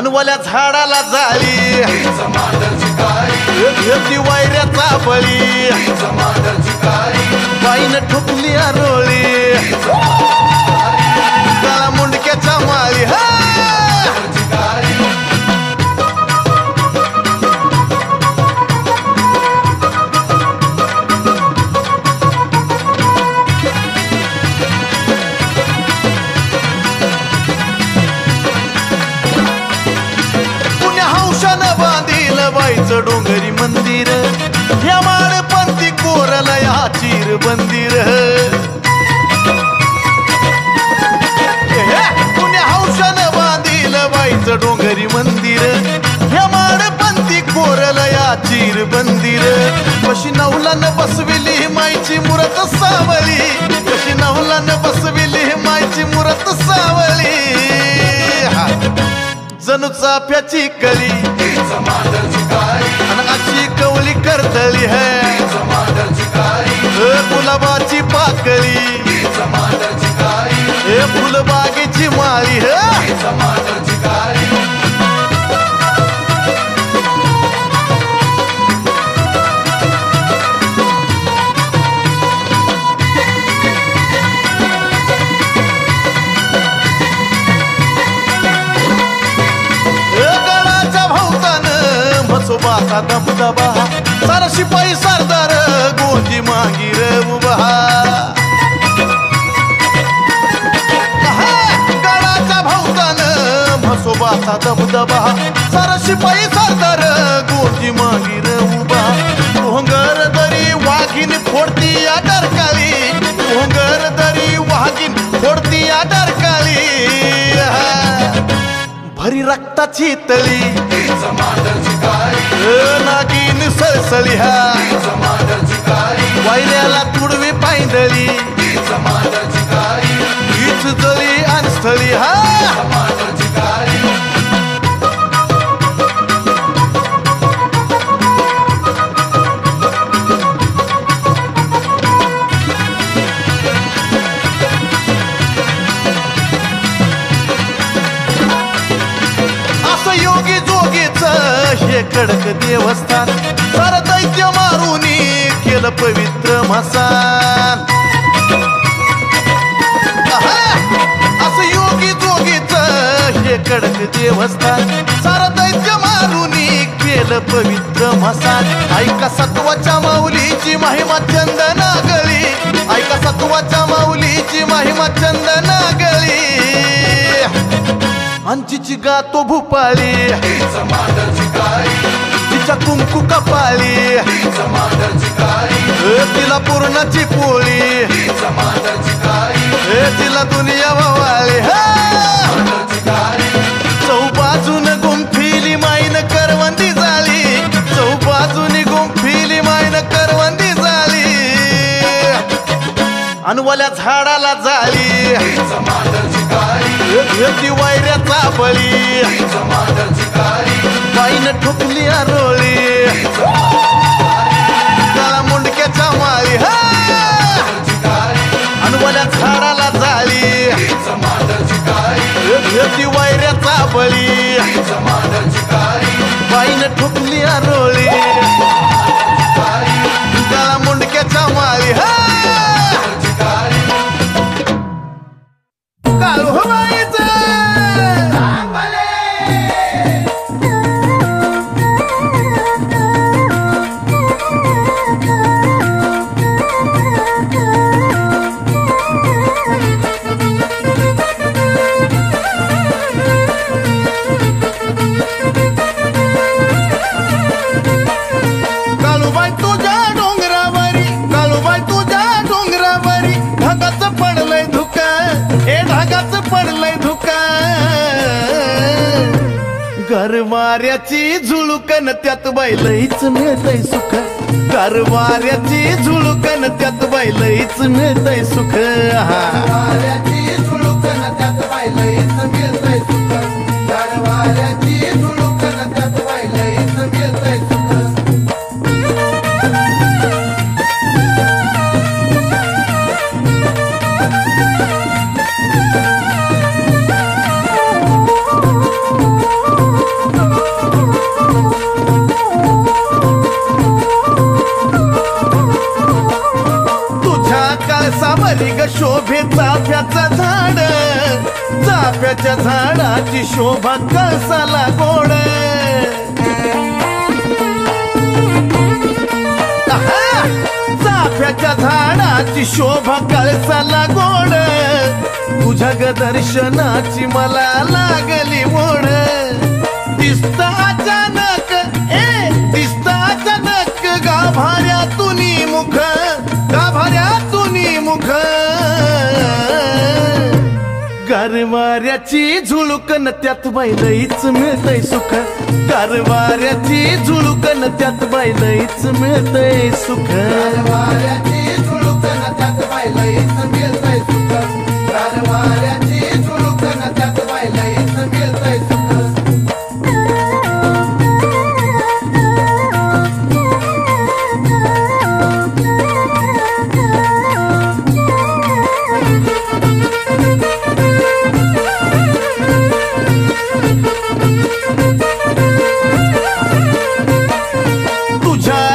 अनवल्या झाडाला जाळी घेतली वायऱ्याचा बळी बाईनं ठोकली आरोळी काळा मुंडक्याच्या माळी बाईचं डोंगरी मंदिर या माळपंथी कोरला या चिर बंदिर पुण्या हौशानं बांधील बाईचं डोंगरी मंदिर या माळपंथी कोरला या चिर बंदिर कशी नवलानं बसविली माईची मूरत सावली कशी नवलानं बसविली माईची मूरत सावली जणू चाफ्याची कली आणि अशी कवली करतली है गुलाबाची पाकळी हे फुलबागेची माळी म्हसोबाचा दबदबा सारा शिपाई सरदार गोंदी मागीर उभा गडाच्या भोवतानं म्हसोबाचा दबदबा सारा शिपाई सरदार गोंदी मागीर उभा भोंगर दरी वाघीन फोडती या डरकाळी भोंगर दरी वाघीन फोडती या डरकाळी भरी रक्ताची तळी नागिन सळसळी वायऱ्याला तुडवी पायंदळी हीच जळी आणि स्थळी योगी जोगीच हे कडक देवस्थान सार दैत्य मारुनी केलं पवित्र मसान असं योगी जोगीच हे कडक देवस्थान सार दैत्य मारुनी केलं पवित्र मसान ऐका सत्वाच्या माऊलीची महिमा चंदना गळी ऐका सत्वाच्या माऊलीची महिमा चंदना गळी अंजीची गातो भूपाळी तिच्या कुंकू कपाळी तिला पूर्णाची पोळी तिला दुनिया वावाळी चौबाजून गुंफिली माईन करवंदी झाली चौबाजूनी गुंफिली माईन करवंदी झाली अनवल्या झाडाला जाळी घेतली वायऱ्याचा बळी बाईनं ठोकली आरोळी काळा मुंडक्याच्या माळी अनवल्या झाडाला जाळी घेतली वायऱ्याचा बळी बाईनं ठोकली आरोळी काळा मुंडक्याच्या माळी गरवाऱ्याची झुळुकन त्यात बाई लईच मिळतय सुख गरवाऱ्याची झुळुकन त्यात बाई लईच मिळतय सुख गरवाऱ्याची झुळुकन त्यात बाई लईच मिळतय सुख गरवाऱ्याची झुळुकन त्यात बाई लईच मिळतय सुख चाफ्याचं झाड, चाफ्याच्या झाडाची शोभा कळसाला गोड, चाफ्याच्या झाडाची शोभा कळसाला गोड, तुझ्या ग दर्शनाची मला लागली ओढ, दिसता अचानक दिसता अचानक गाभाऱ्यातूनी मुख, गाभाऱ्यातूनी मुख, गारवाऱ्याची झुळूकन त्यात बाई लईच मिळतंय सुख, गारवाऱ्याची झुळूकन त्यात बाई लईच मिळतंय सुख, गारवाऱ्याची झुळूकन त्यात बाई लईच मिळतंय सुख, गारवाऱ्याची झुळूकन त्यात बाई लईच मिळतंय सुख.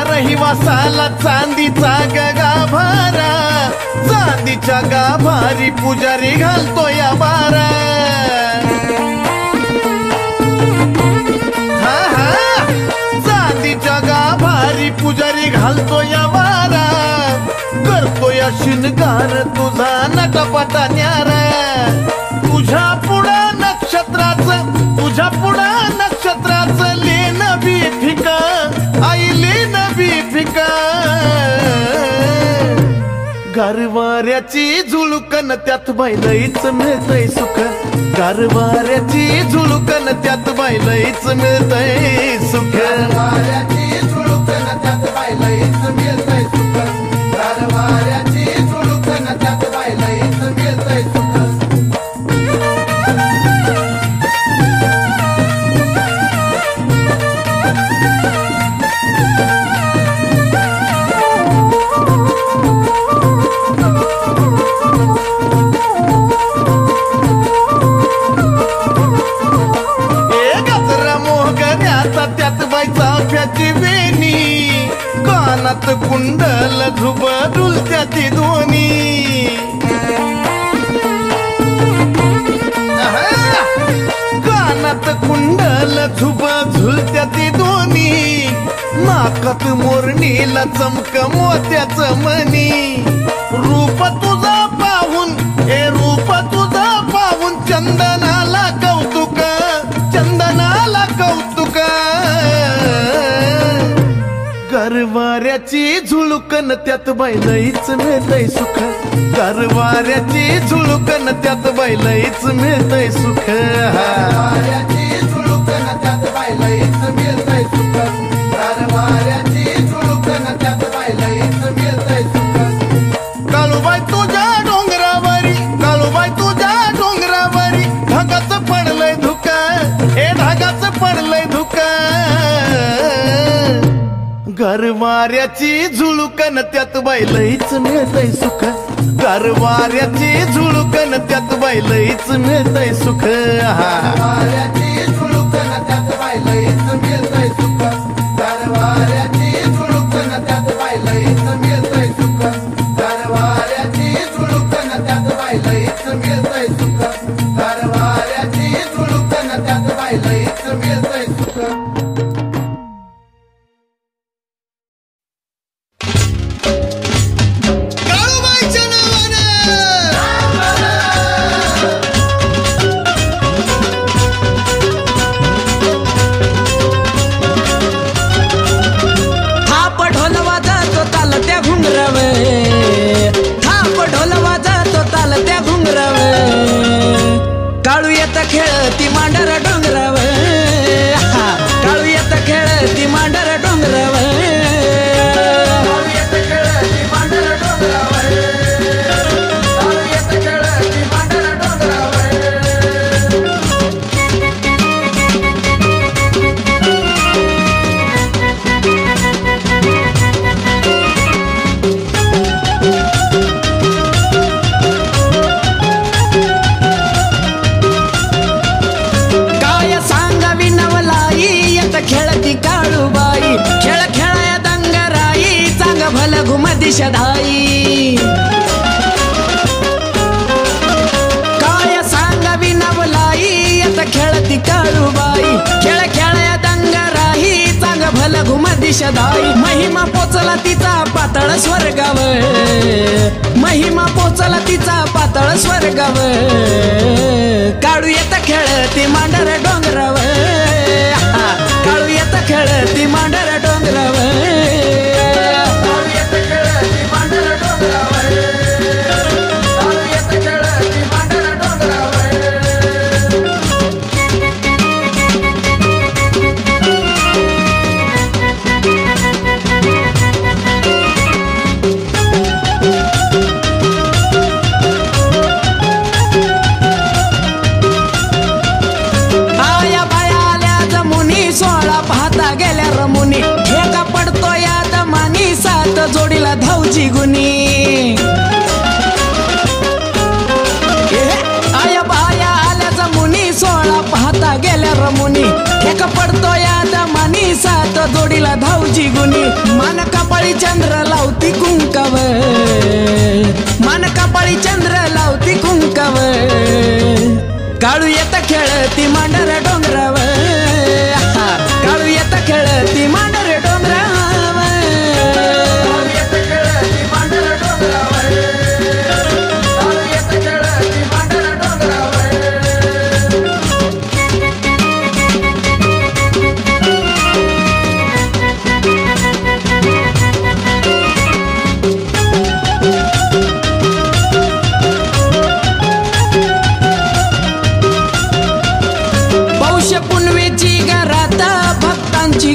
रहिवासाला चांदीचा गाभारा, चांदीच्या गाभारी पुजारी घालतो या बारा, हा हा चांदीच्या गाभारी पुजारी घालतो या बारा, करतो या शिनगार तुझा नटापटा न्यारा, तुझ्या पुढा नक्षत्राचं, तुझ्या पुढा नक्षत्राचं लेन बी फिका, आई लेन बी फिका, गारवाऱ्याची झुळूकन त्यात बाई लईच मिळतंय सुख, गारवाऱ्याची झुळूकन त्यात बाई लईच मिळतंय सुख, गारवाऱ्याची झुळूकन त्यात बाई लईच मिळतंय सुख, गारवाऱ्याची झुळूकन त्यात बाई लईच मिळतंय सुख. चाफ्याची वेणी, कानात कुंडल झुब डुलत्या ती दोन्ही, कानात कुंडल झुब झुलत्या ती दोन्ही, नाकात मोरणीला चमक मोत्याचं मणी, रूप तुझा पाहून रूप तुझा पाहून चंदनाला कौतुक, चंदनाला कौतुक, गारवाऱ्याची झुळूकन त्यात बाई लईच मिळतंय सुख, गारवाऱ्याची झुळूकन त्यात बाई लईच मिळतंय सुख, गारवाऱ्याची झुळूकन त्यात बाई लईच मिळतंय सुख, गारवाऱ्याची झुळूकन त्यात बाई लईच मिळतंय सुख. काळूबाई तुझ्या डोंगरावरी, काळूबाई तुझ्या डोंगरावरी ढगाचं पडलंय धुका, ढगाचं पडलंय धुका, गारवाऱ्याची झुळूकन त्यात बाई लईच मिळतंय सुख, गारवाऱ्याची झुळूकन त्यात बाई लईच मिळतंय सुख, गारवाऱ्याची झुळूकन त्यात बाई लईच मिळतंय सुख, गारवाऱ्याची झुळूकन त्यात बाई लईच मिळतंय सुख, गारवाऱ्याची झुळूकन त्यात बाई लईच मिळतंय सुख, गारवाऱ्याची झुळूकन त्यात बाई लईच मिळतंय सुख. काळू येता खेळती मांडर डोंगराव, काळू येता खेळती मांडर डोंगराव, काळू येता खेळती मांडर डोंगराव, काळू येता खेळती मांडर डोंगराव. खेळती काळूबाई, खेळ खेळाया दंगराई, चांग भल घुम दिशधाई, ती काळूबाई खेळ खेळया दंगराई चांग भल घुम दिशदाई महिमा पोचला तिचा पातळ स्वर्गाव महिमा पोचला तिचा पातळ स्वर्गाव काळू येत खेळती मांडर डोंगराव काळू येत खेळती मांडर डोंगराव जोडीला धावची गुनी आया बाया आल्याचा मुनी सोळा पाहता गेल्या रमुनी ठेक पडतो या दमानी सात जोडीला धावची गुनी मान कपाळी चंद्र लावती कुंकाव मान कपाळी चंद्र लावती कुंकाव काळू येत खेळती मांडर डोंगराव काळू येत खेळती मांडर डोंगराव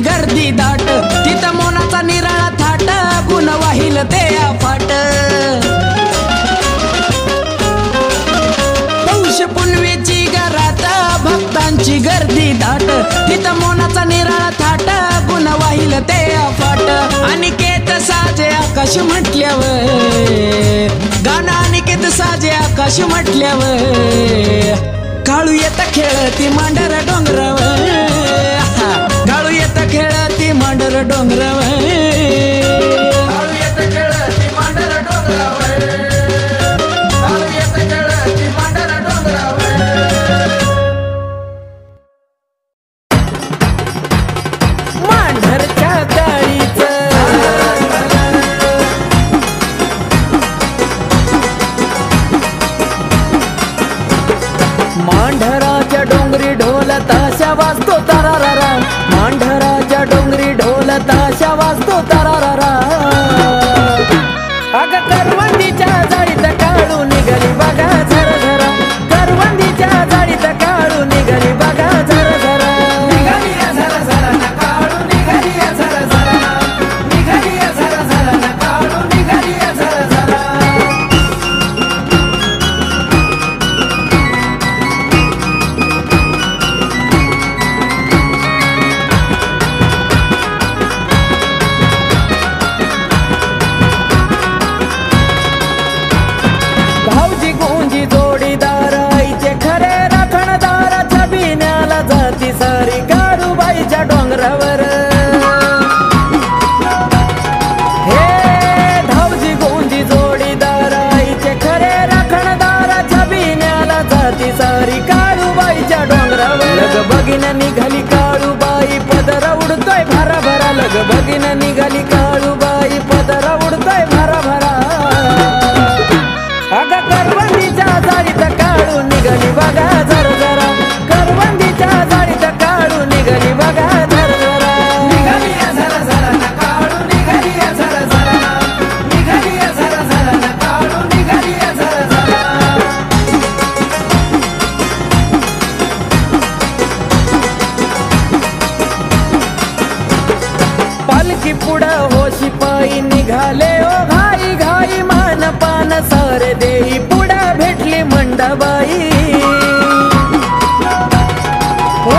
गर्दी दाट तिथं मोनाचा निराळा थाट गुण वाहिल ते अफाट पौष पुनवेची घरात भक्तांची गर्दी दाट तिथं मोनाचा निराळा थाट गुण वाहिल ते अफाट अनिकेत साजे आकाश म्हटल्यावर गाणं अनिकेत साजे आकाश म्हटल्यावर काळू येत खेळती मांडर डोंगराव काळू येत खेळती मांडर डोंगराव काळू येत खेळती मांडर डोंगराव काळू येत खेळती मांडर डोंगराव मांढरच्या गाडीचं मांढराच्या डोंगरी ढोल ताशा वाजतो तारारारा मांढराच्या डोंगरी ढोल ताशा वाजतो तारारारा अग करवंदीच्या जाळीत काळू निघाली बघा झरझरा करवंदीच्या जाळीत काळू निघाली बघा झरझरा निघाली झरझरा न काळू निघाली झरझरा निघाली झरझरा न काळू निघाली झरझरा डोंगरावर हे धावजी गोंजी जोडीदार आईचे खरे राखणदाराच्या बिन्याला जाती सारी काळूबाईच्या डोंगरावर लग बघीन निघाली काळूबाई पदरा उडतोय भरा भरा लग बघीन निघाली काळूबाई पदरा उडतोय भरा भरा अग करवंदीच्या जाळीत काळू निघाली बघा झरझरा करवंदीच्या जाळीत काळू निघाली बघा निघाले ओ घाई घाई मान पान सार देई पुढा भेटली मंडाबाई हो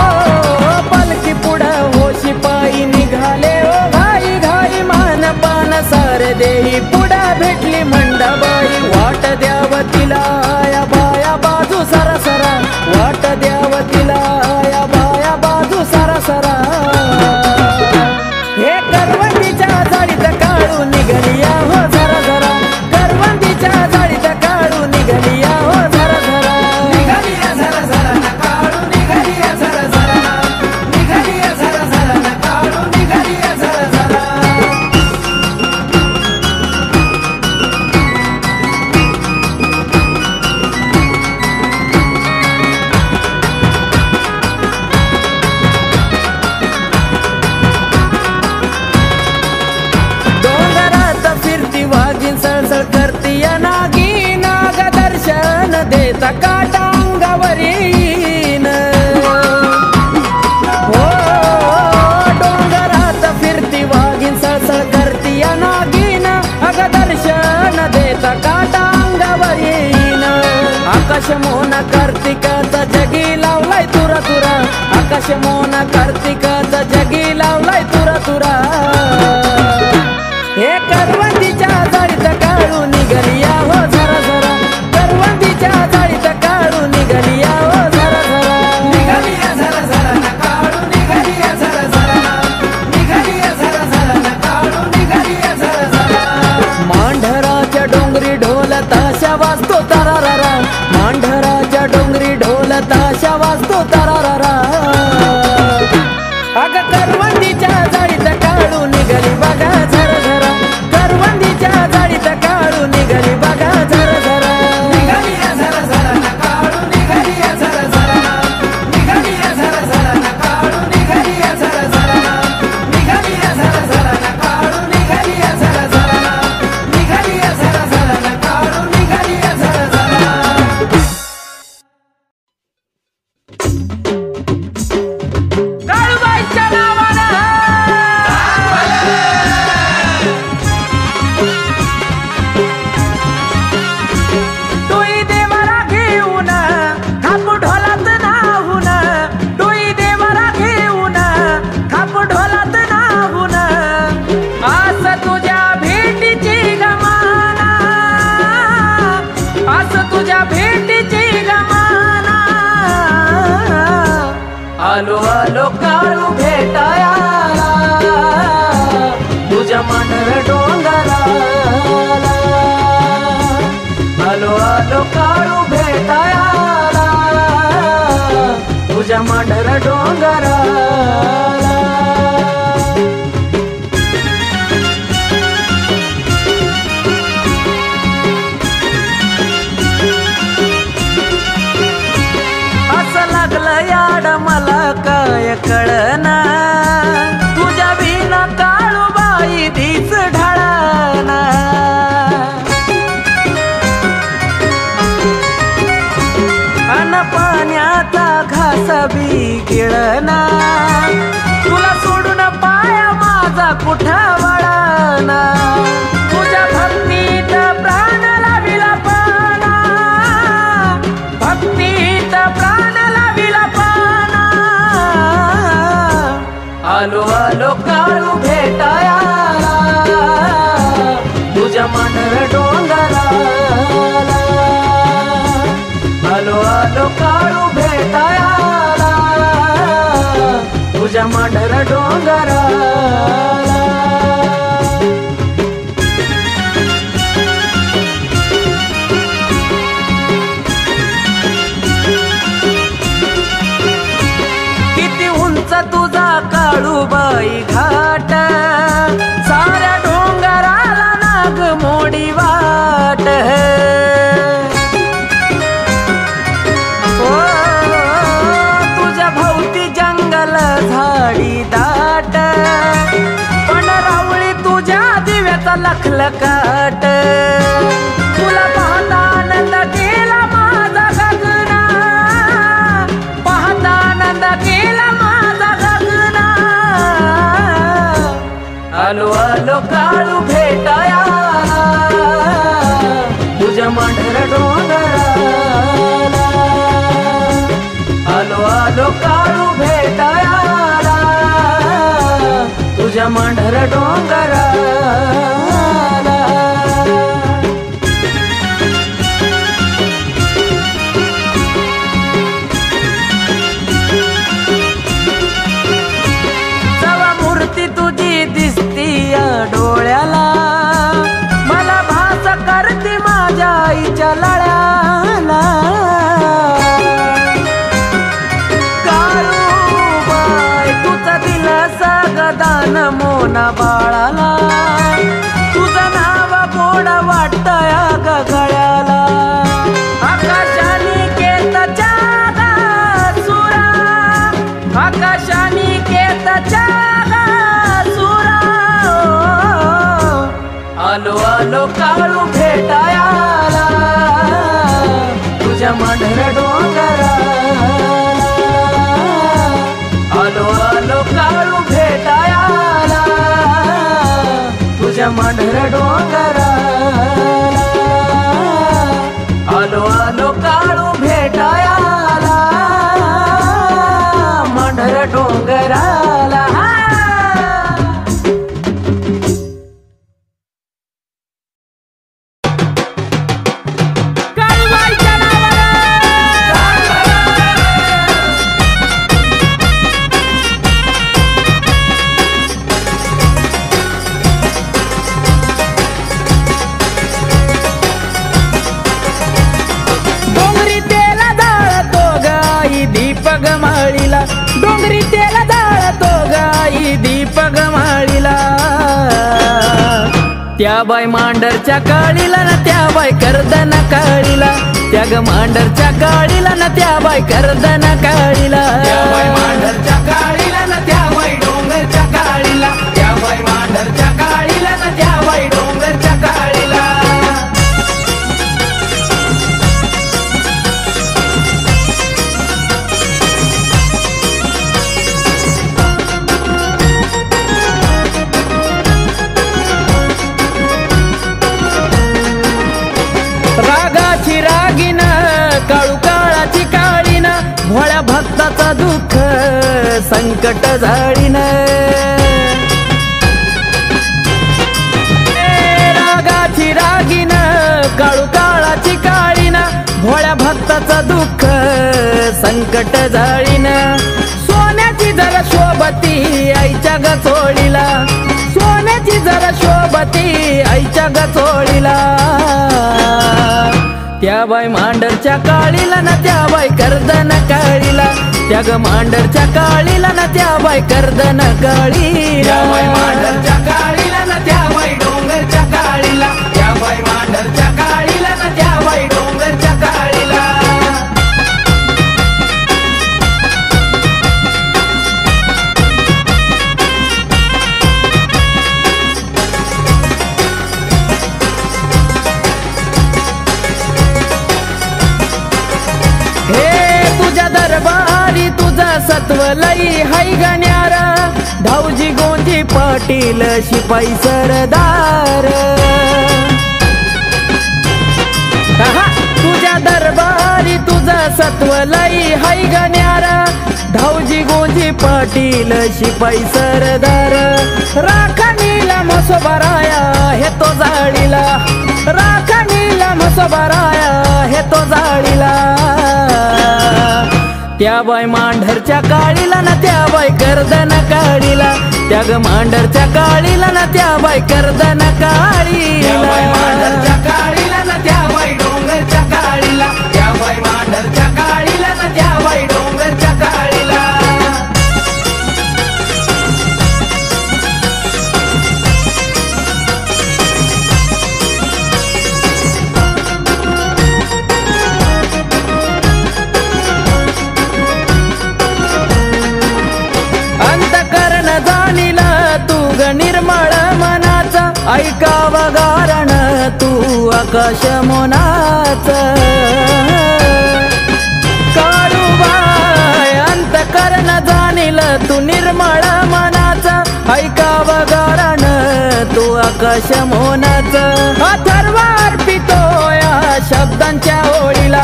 पालखी पुढा हो शिपाई निघाले ओ घाई घाई मान पान सार देई पुढा भेटली मंडाबाई वाट द्याव तिला आया बाया बाजू सरासरा वाट द्याव तिला आया बाया बाजू सरासरा हे करवंदीच्या जाळीत काळू निघाली आकाश मोना कार्तिकाचा जगी लावलाय तुरा तुरा आकाश मोना कार्तिकाचा जगी लावलाय तुरा तुरा हे करवंदीच्या जाळीत काळू निघलिया हो झरा झरा करवंदीच्या जाळीत काळू निघलिया हो झरा झरा निघलिया झरा झरा ना काळू निघलिया झरा झरा निघलिया झरा झरा ना काळू निघलिया झरा झरा मांढराच्या डोंगरी ढोल ताशा वाजतो तरारारा मांढराच्या डोंगरी ढोल ताशा वाजतो तरारारा अग करवंदीच्या जाळीत काळू निघली बघा झरा झरा करवंदीच्या जाळीत काळू निघली बघा झरा झरा निघलिया झरा झरा ना काळू निघलिया झरा झरा निघलिया झरा झरा ना काळू निघलिया झरा झरा निघलिया झरा झरा ना काळू निघलिया झरा झरा निघलिया झरा झरा ना काळू निघलिया झरा झरा काळूबाईच्या नावानं टोई देवाला घेऊन थाप ढोलात नाहून टोई देवाला घेऊन थाप ढोलात नाहून आस तुझ्या भेटीची गमाना आस तुझ्या भेटीची गमाना आलो आलो काळू भेटायाला तुझ्या मांढर डोंगराला आलो आलो काळू भेटायाला तुझ्या मांढर डोंगराला असं लागलं याड मला काय कळना तुझ्या विना काळूबाई धीच ढाळना अन पाण्याचा घास बी गिळना तुला सोडून पाया माझा कुठा वळना तुझ्या भक्तीत प्राण लाविला पाना भक्तीत प्राण लाविला पाना आलो आलो काळू भेटायाला तुझ्या मांढर डोंगराला आलो आलो काळू भेटायाला तुझ्या मांढर डोंगराला किती उंच तुझा काळूबाई घाट साऱ्या डोंगराला नाग मोडी वाट ओ तुझ्या भोवती जंगल झाडी दाट पण रावळी तुझ्या दिव्याचा लखलकाट तुला पाहता आनंद केला माझा गगना पाहता आनंद केला माझा गगना आलो आलो काळू भेटायाला तुझ्या मांढर डोंगराला आलो आलो काळू भेटायाला तुझ्या मांढर डोंगराला जवा मूर्ती तुझी दिसती या डोळ्याला मला भास करते माझ्या आईच्या लळ्याला काळूबाई तुझं दिलं सगदान मोना बाळाला तुझं नाव गोड वाटतया गगळ्याला आकाशानी केतच्या सुरा आकाशानी केतच्या सुरा आलो आलो काळू भेटायाला तुझ्या मांढर डोंगराला आलो आलो काळू भेटायाला तुझ्या मांढर डोंगराला आलो आलो काळू त्या बाई मांडरच्या काळीला ना त्या बाई कर्दन काळीला, त्या ग मांडरच्या काळीला ना त्या बाई कर्दन काळीला, त्या बाई मांडरच्या काळीला ना त्या बाई डोंगरच्या काळीला, त्या बाई मांडरच्या काळीला ना त्या बाई डोंगरच्या काळीला. रागाची रागीन काळू काळाची काळीन, भोळ्या भक्ताचा दुःख संकट झाडीन. रागाची रागीन काळू काळाची काळीन, भोळ्या भक्ताचा दुःख संकट झाडीन. सोन्याची जरा शोभती आईच्या गचोळीला, सोन्याची जरा शोभती आईच्या गचोळीला, त्या बाई मांडरच्या काळीला ना त्या बाई कर्दन काळीला, त्या ग मांडरच्या काळीला ना त्या बाई कर्दन काळीला, बाई मांडरच्या काळीला ना त्या बाई डोंगरच्या काळीला, त्या बाई मांडरच्या काळीला ना त्या बाई डोंगरच्या काळीला. दरबारी तुझा सत्व लई हाय गण्यार, धावजी गोंजी पाटील शिपाई सरदार. तुझ्या दरबारी तुझा सत्व लई हाय गण्यार, धावजी गोंजी पाटील शिपाई सरदार. राखणीला म्हसोबराया हे तो जाळीला, राखणीला म्हसोबराया हे तो जाळीला, त्या बाई मांढरच्या काळीला ना त्या बाई कर्दन काळीला, त्या ग मांढरच्या काळीला ना त्या बाई कर्दन काळीला, मांढरच्या काळीला ना त्या बाई डोंगरच्या काळीला, त्या बाई मांढरच्या काळीला ना त्या बाई डोंगरच्या काळीला. निर्मळ मनाचा ऐकाव गारण तू आकाश मोनाच, काळूबाई अंतकरण जाणील तू निर्मळ मनाचा ऐकाव गारण तू आकाश मोनाच. अथर्वार पितो या शब्दांच्या ओळीला,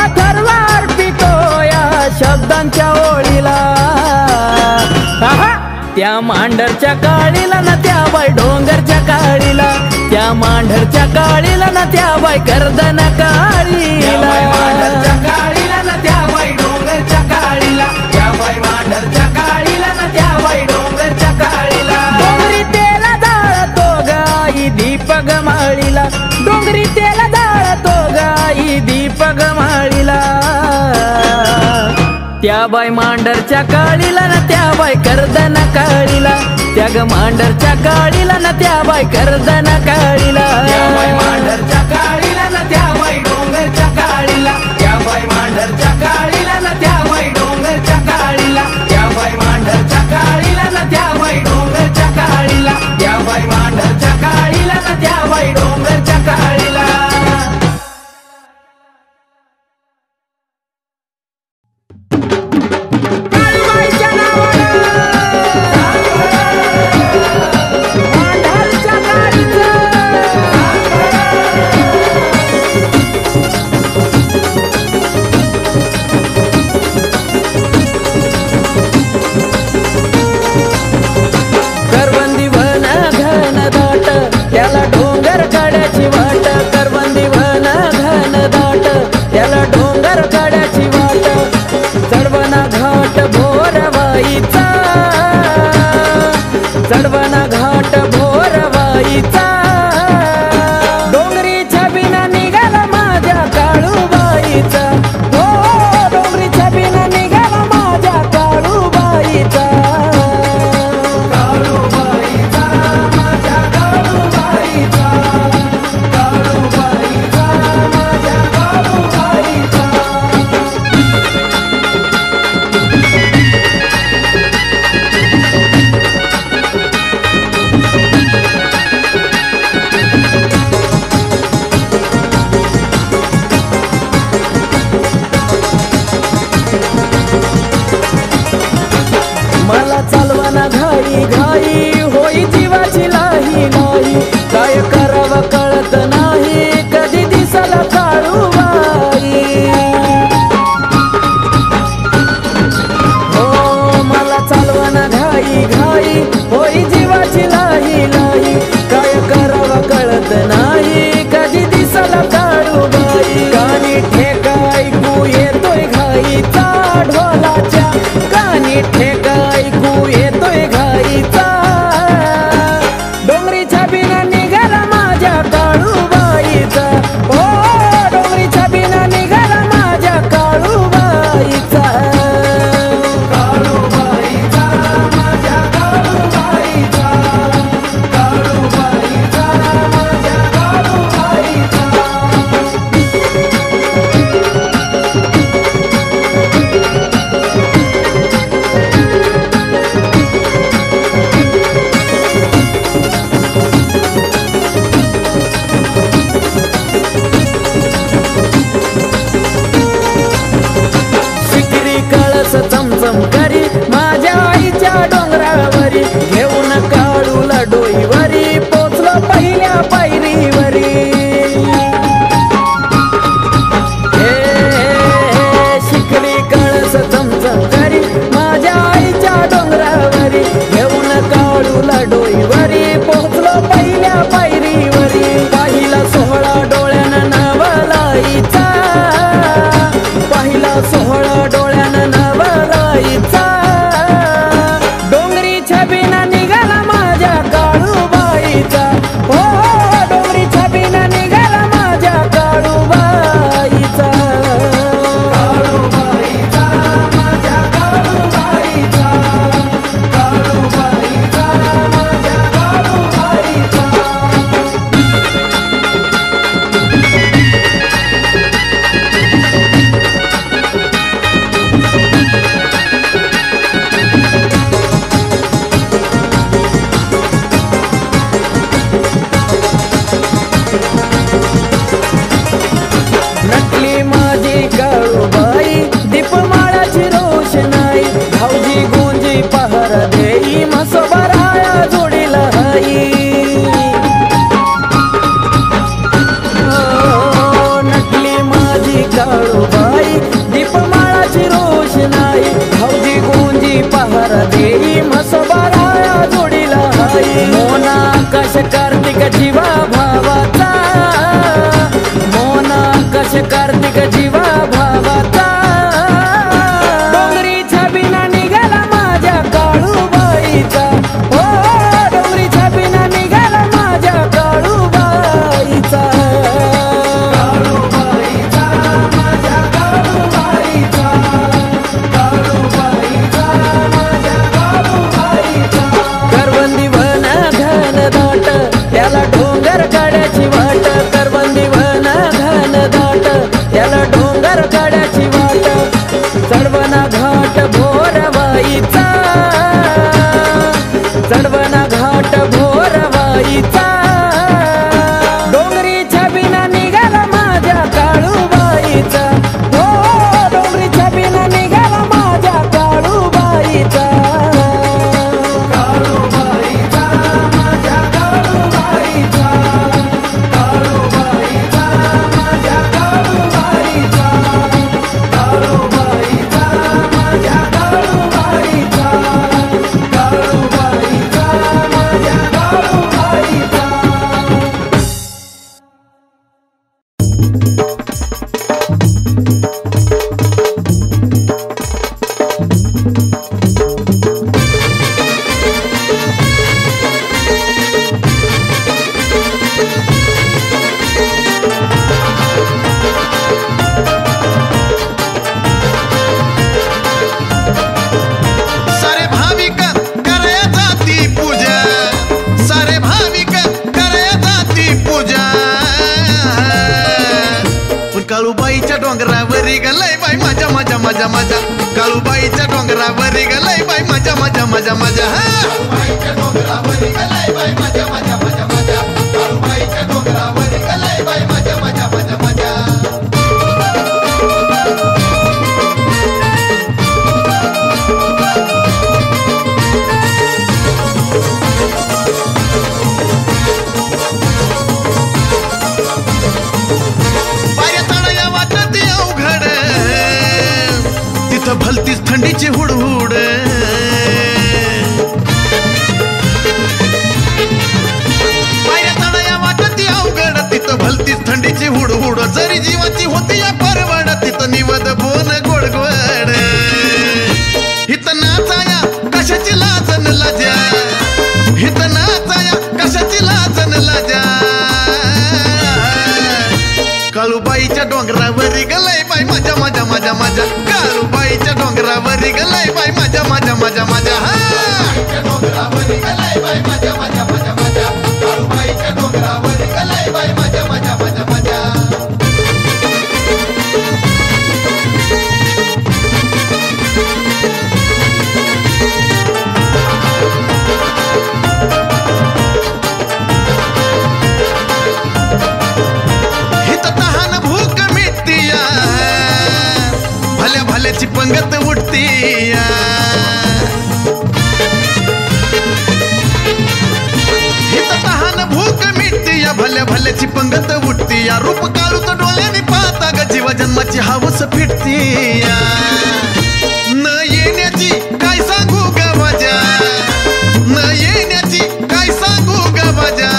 अथर्वार पितो या शब्दांच्या ओळीला, त्या मांढरच्या काळीला ना त्या बाई डोंगरच्या काळीला, त्या मांढरच्या काळीला ना त्या बाई कर्दन काळीला, मांढरच्या काळीला ना त्या बाई डोंगरच्या काळीला, त्या बाई मांढरच्या काळीला ना त्या बाई डोंगरच्या काळीला. डोंगरी तेला जाळतो गाई दीपक माळीला, डोंगरी तेला जाळतो गाई दीपक माळीला, त्या बाई मांढरच्या काळीला ना त्या बाई कर्दन काळीला, त्या ग मांढरच्या काळीला ना त्या बाई कर्दन काळीला, त्या बाई मांढरच्या काळीला ना त्या बाई डोंगरच्या काळीला, त्या बाई मांढरच्या काळीला ना त्या बाई डोंगरच्या काळीला, त्या बाई मांढरच्या काळीला ना त्या बाई डोंगरच्या काळीला, त्या बाई मांढरच्या काळीला ना त्या बाई डोंगरच्या काळीला. ठेका ऐकू येतोय घाईचा डोंगरीच्या बिना निघाला माझ्या काळूबाईचा ओ डोंगरीच्या बिना निघाला माझ्या काळूबाईचा काळूबाईचा माझ्या काळूबाईचा काळूबाईचा माझ्या काळूबाईचा चमचम करी माझ्या आईच्या डोंगरावरी घेऊन काळूला डोईवरी पोचलो पहिल्या पायरीवरी शिकली कळस चमचम करी माझ्या आईच्या डोंगरावरी घेऊन काळूला डोईवरी पोचलो पहिल्या पायरीवरी पाहिला सोहळा डोळ्यानं नवलाईचा पाहिला सोहळा डोळ्यानं डोंगरीच्या बिना निघाला माझ्या काळूबाईचा हो डोंगरीच्या बिना निघाला माझ्या काळूबाईचा काळूबाईचा माझ्या काळूबाईचा काळूबाईचा माझ्या काळूबाईचा नटली माझी काळूबाई दीपमाळाची रोषणाई भाऊजी गुंजी पहार देई मसोबराया जोडीला हाई नटली माझी काळूबाई दीपमाळाची रोषणाई भाऊजी गुंजी पहार देई मसोबराया जोडीला हाई मोना आकाश कार्तिक जीवा भावाचा मोना आकाश कार्तिक जीवा भावाचा डोंगरीच्या बिना निघाला माझ्या काळूबाईचा हो डोंगरीच्या बिना निघाला माझ्या काळूबाईचा काळूबाईचा माझ्या काळूबाईचा काळूबाईचा माझ्या काळूबाईचा करवंदी वन घन दाट त्याला डोंगर काढ्याची वाट करवंदी वन घन दाट त्याला डोंगर काढ्याची वाट चढवना घाट भोरवाईचा चढवना घाट भोरवाईचा डोंगरीच्या बिना निघाला माझ्या काळूबाईचा हो डोंगरीच्या बिना निघाला माझ्या काळूबाईचा काळूबाईचा माझ्या काळूबाईचा काळूबाईचा माझ्या काळूबाईचा काळूबाईचा माझ्या काळूबाईचा काळूबाईचा माझ्या काळूबाईचा सारे भाविक करे जाती पूजा सारे भाविक करे जाती पूजा पण काळूबाईच्या डोंगरावरी गलय बाई माझ्या माझ्या माझ्या माझ्या काळूबाईच्या डोंगरावरी गलय बाई माझ्या माझ्या माझ्या माझ्या काळूबाईच्या डोंगरावरी गलय बाई माझ्या माझ्या माझ्या माझ्या काळूबाईच्या डोंगरावरी गलय बाई माझ्या माझ्या माझ्या माझ्या भलतीच थंडीची हुडहुड पायऱ्या चढाया वाटती अवघड तिथं भलतीच थंडीची हुडहुड जरी जीवाची होती या परवड तिथं निवद बोन गोडगोड इथं नाचा काळूबाईच्या डोंगरावरी गलाय बाई माझ्या माझ्या माझ्या माझ्या डोंगरावरी गलाय बाई माझ्या माझ्या माझ्या माझ्या काळूबाईच्या डोंगरावरी गलाय बाई माझ्या माझ्या माझ्या माझ्या भल्याची पंगत उठती हित तहान भूक मिटती या भल्या भल्याची पंगत उठती या रूप काळू तर डोळ्याने पाहता ग जीवा जन्माची हवस फिटती न येण्याची काय सांगू ग माझ्या न येण्याची काय सांगू ग माझ्या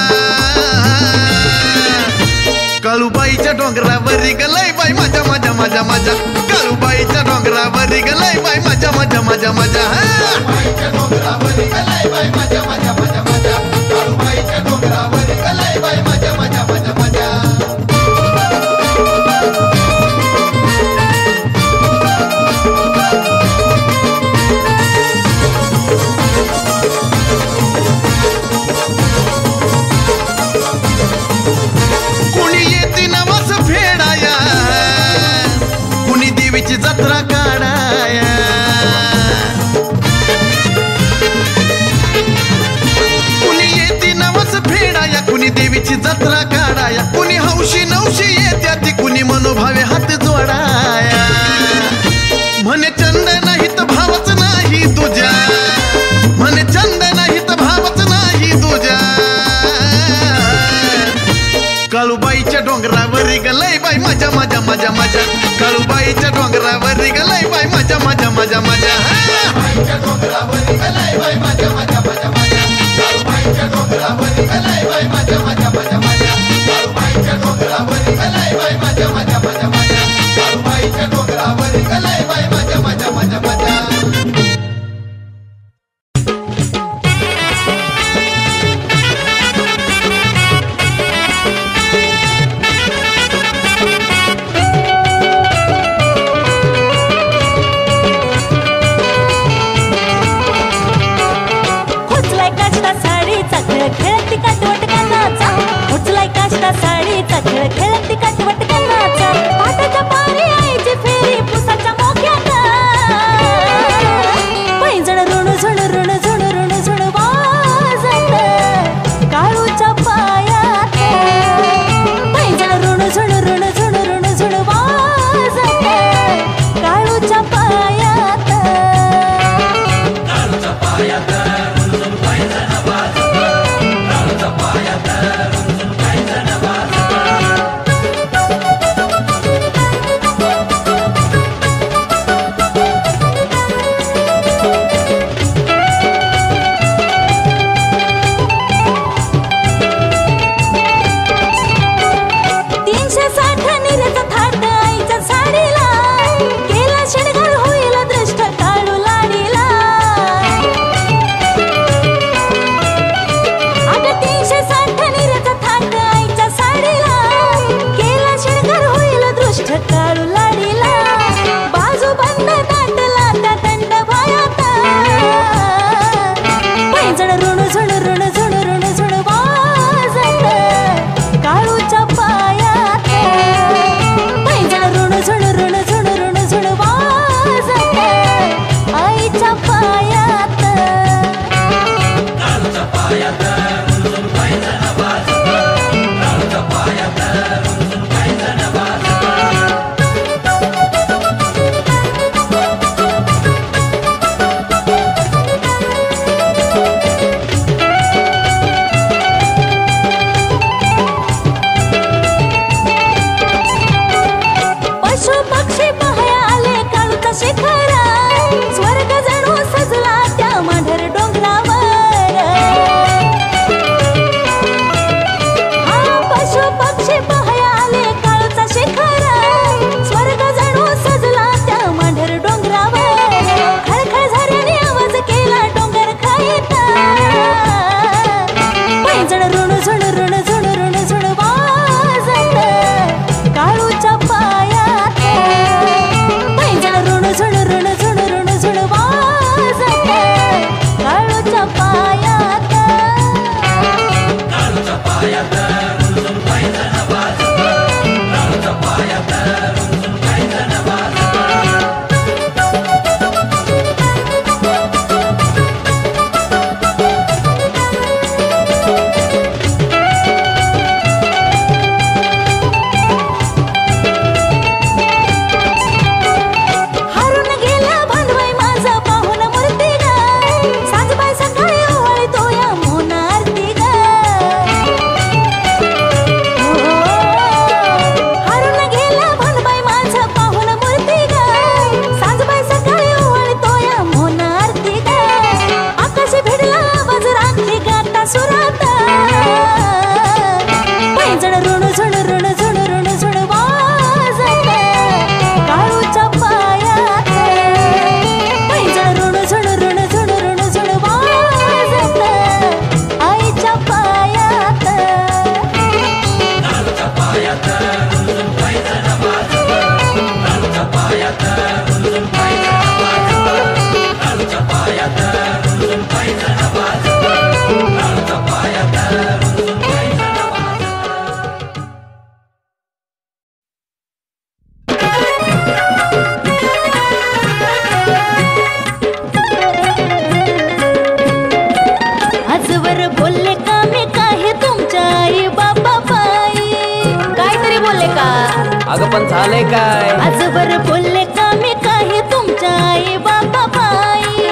काळूबाईच्या डोंगरावरी गलाय बाई माझ्या माझ्या माझ्या माझ्या काळूबाईच्या डोंगरावरी गलाय बाई माझ्या माझ्या माझ्या माझ्या डोंगरावरी गलाय बाई माझ्या माझ्या माझ्या माझ्या काळूबाईच्या डोंगरावरी गलाय बाई माझ्या माझ्या माझ्या माझ्या देवीची जत्रा काढाया कुणी येते नवस फेडाया कुणी देवीची जत्रा काढाया कुणी हौशी नवशी येत्या ती कुणी मनोभावे हात जोडाया म्हणे चंद नाही तर भावच नाही तुझ्या म्हणे चंद नाही तर भावच नाही तुझ्या काळूबाईच्या डोंगरावरी गलाय बाई माझ्या माझ्या माझ्या माझ्या काळूबाईच्या डोंगरावरी गलाय बाई माझ्या माझ्या माझ्या माझ्या डोंगरावरी गलाय बाई माझ्या माझ्या माझ्या माझ्या काळूबाईच्या डोंगरावरी गलाय बाई माझ्या माझ्या माझ्या माझ्या काळूबाईच्या डोंगरावरी गलाय बाई माझ्या माझ्या माझ्या माझ्या काळूबाईच्या डोंगरावरी गलाय बाई माझ्या माझ्या माझ्या माझ्या खेळती काटवट कानाचा उचलाय काष्टा साडीचा खेळ खेळती काटवट कानाचा पाटाच्या पारी आईची फेरी पुसाच्या मोक पण झालंय काय? आजवर बोलले का मी काही तुमच्या आई बाबा बाई,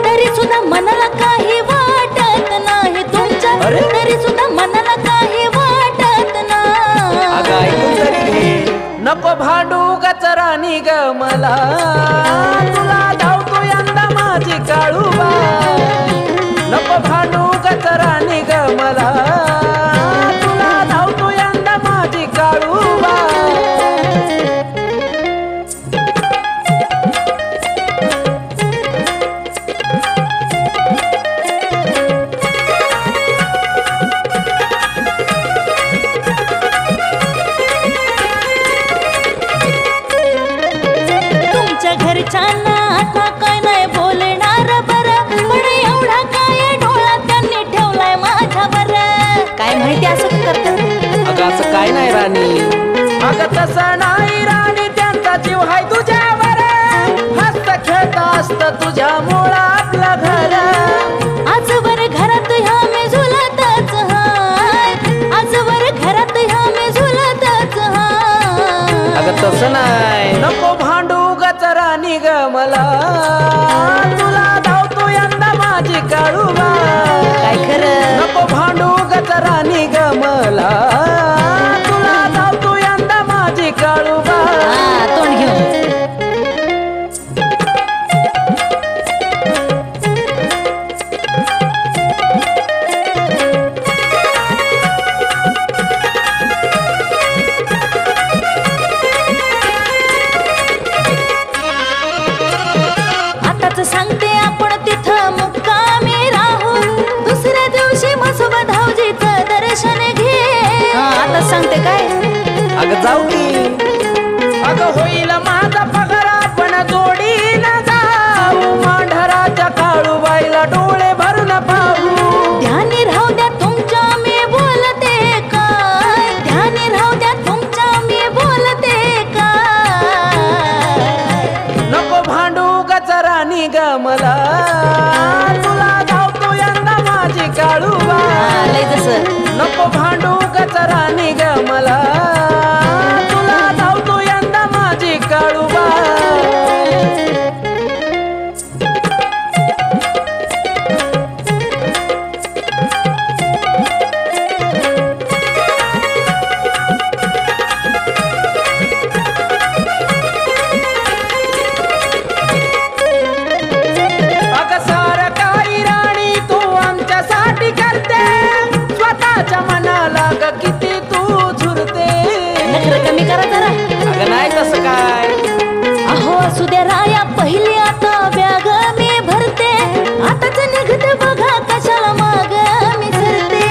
तरी सुद्धा मनाला काही वाटत नाही तुमच्या, तरी सुद्धा मनाला काही वाटत नाही. अगं ऐकून तरी घे, नको भांडू गचरानी ग मला, तुला धावतो यंदा माझी काळूबा. नको भांडू गचरानी ग मला, तुला धावतो यंदा माझी काळूबा. घरच्यांना आता काय नाही बोलणार बरं, पण एवढा काय डोळा त्यांनी ठेवलाय माझ्यावर. काय माहिती असं करतात? अगं असं काय नाही राणी, अगं तसं नाही राणी, त्यांचा जीव हाय तुझ्यावर, हस्त खेळता असत तुझ्या मुळा आपलं घर. आजवर घरात ह्या मी झुलतच हाय, आजवर घरात ह्या मी झुलतच हाय. अगं तसं नाही, नको भांडू गचरानी ग मला, तुला धावतो यंदा माझी काळूबा. काय खरं? नको भांडू गचरानी ग मला, तुला धावतो यंदा माझी काळूबा. तोंड घेऊन सांगते आपण तिथं मुक्कामी राहू, दुसऱ्या दिवशी मसोबा धावजीचं दर्शन घे. आता सांगते काय? अगं जाऊ की, अगं होईल माझा पगार, आपण जोडीनं जाऊ, मांढराच्या काळूबाईला डोळे भरून पाहू. ध्यानी राहू द्या तुमच्या मी बोलते काय, ध्यानी राहू द्या तुमच्या मी बोलते काय. नको भांडू गचरानी ग मला, तुला धावतो यंदा माझी काळूबा. लय जसं नको भांडू गचरानी ग मला, तुला धावतो यंदा माझी काळूबा. मनाला ग किती तू झुरते, कमी करा जरा. अगं नाही तसं काय. अहो असू द्या राया, पहिली आता बॅग मी भरते, आताच निघते बघा कशाला माग मी सरते.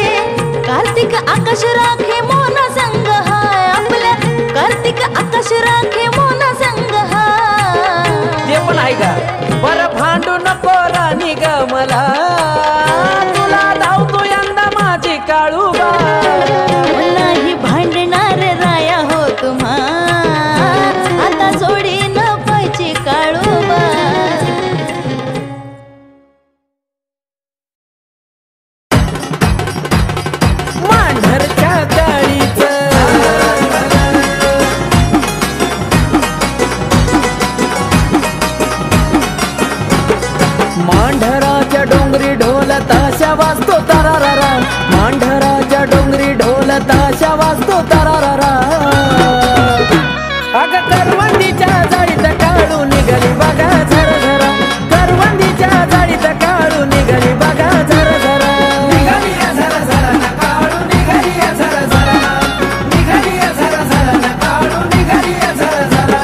कार्तिक आकाश राखे मोन संग हाय आपल्या, कार्तिक आकाश राखे मोन संग हाय. ते पण आहे का? बरं भांडू नको राणी ग मला, तुला धावतो यंदा माझी काळूबा. नाही भांडणार राया हो तुम्हा, आता जोडी न पाहिजे काळूबा. मांढरच्या गाडीचं मांढराच्या डोंगरी ढोल ताशा वाजतो तरारारा, मांढराच्या डोंगरी ढोल ताशा वाजतो तरारारा. अगं करवंदीच्या जाळीत काढू निघाली बघा झरझरा, करवंदीच्या जाळीत काढू निघाली बघा झरझरा. निघाली झरझरा न काढू निघाली झरझरा, निघाली झरझरा न काढू निघाली झरझरा.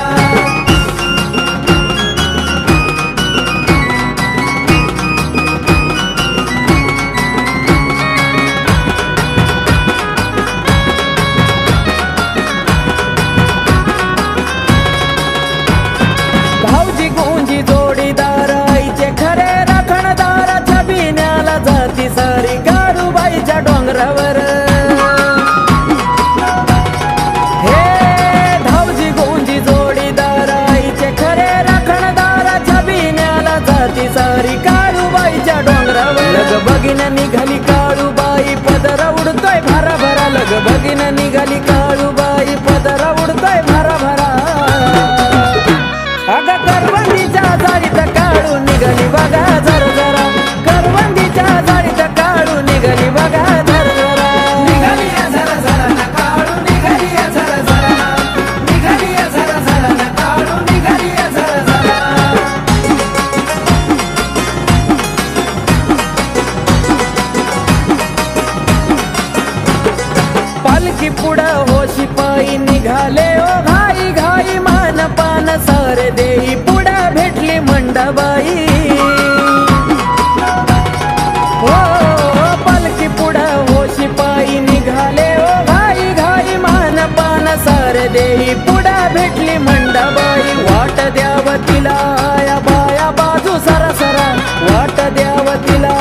सारे देई पुढा भेटली मंडबाई हो पालखी पुढा होशी पायी निघाले ओ घाई घाई मानपान सारे देई पुढा भेटली मंडबाई वाट द्याव तिला या बाया बाजू सरा सरा वाट द्याव तिला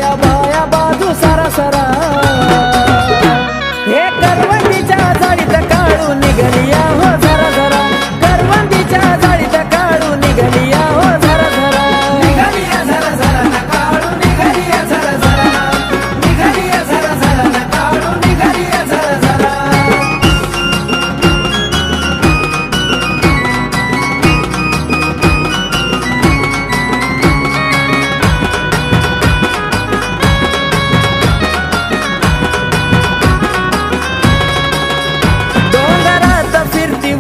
या बाया बाजू सरा सरा हे करवंदीच्या जाळीत काढू निघलिया हो जरा जरा करवंदीच्या जाळीत काढू निघलिया हो जरा जरा निघलिया जरा जरा न काढू निघलिया जरा जरा निघलिया जरा जरा न काढू निघलिया जरा जरा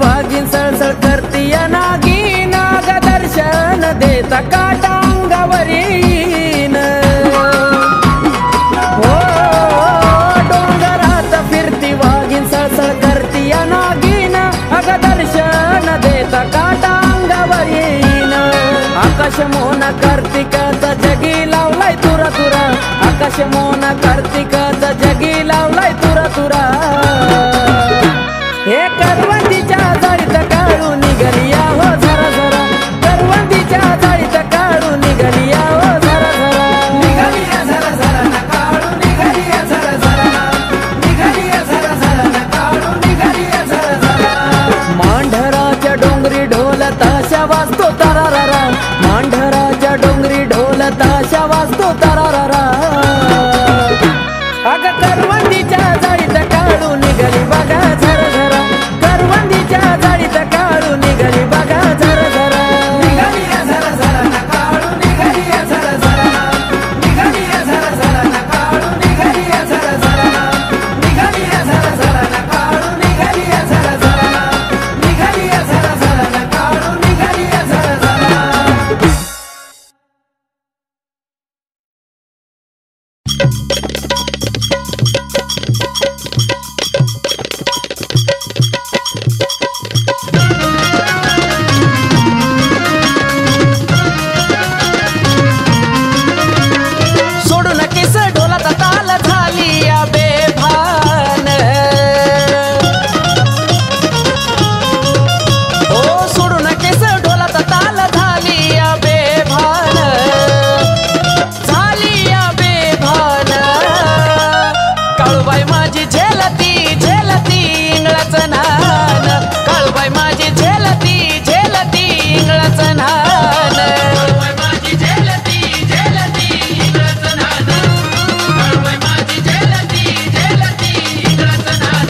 वाघीन सळसळ करतीया नागी नाग दर्शन देता काटा अंगावरीन हो डोंगरात फिरती वाघीन सळसळ करतीया नागीन अग दर्शन देता काटा अंगावरीन आकाश मोहन कार्तिकाचा जगी लावलाय तुरा तुरा आकाश मोहन कार्तिकाचा जगी लावलाय तुरा तुरा हे करवंदीच्या जाळीत काढू निघलिया हो जरा जरा करवंदीच्या जाळीत काढू निघलिया हो जरा जरा निघलिया जरा जरा न काढू निघलिया जरा जरा निघलिया जरा जरा न काढू निघलिया जरा जरा मांढराच्या डोंगरी ढोल ताशा वाजतो तरारारा मांढराच्या डोंगरी ढोल ताशा वाजतो तरारारा अग करवंदीच्या जाळीत काढू निघली बघा जरा जरा करवंदीच्या जाळीत काढू निघली बघा जरा जरा निघलिया जरा जरा न काढू निघलिया जरा जरा निघलिया जरा जरा न काढू निघलिया जरा जरा निघलिया जरा जरा न काढू निघलिया जरा जरा निघलिया जरा जरा न काढू निघलिया जरा जरा सोडू नकेस ढोलाचा ताल झाली या बेभान ओ सोडू नकेस ढोलाचा ताल झाली या बेभान झाली या बेभान काळूबाई माझी झेलती झेलती इंगळाचं नान काळूबाई माझी झेलती झेलती इंगळाचं नान माझी झेलती झेलती इंगळाचं नान काळूबाई माझी झेलती झेलती इंगळाचं नान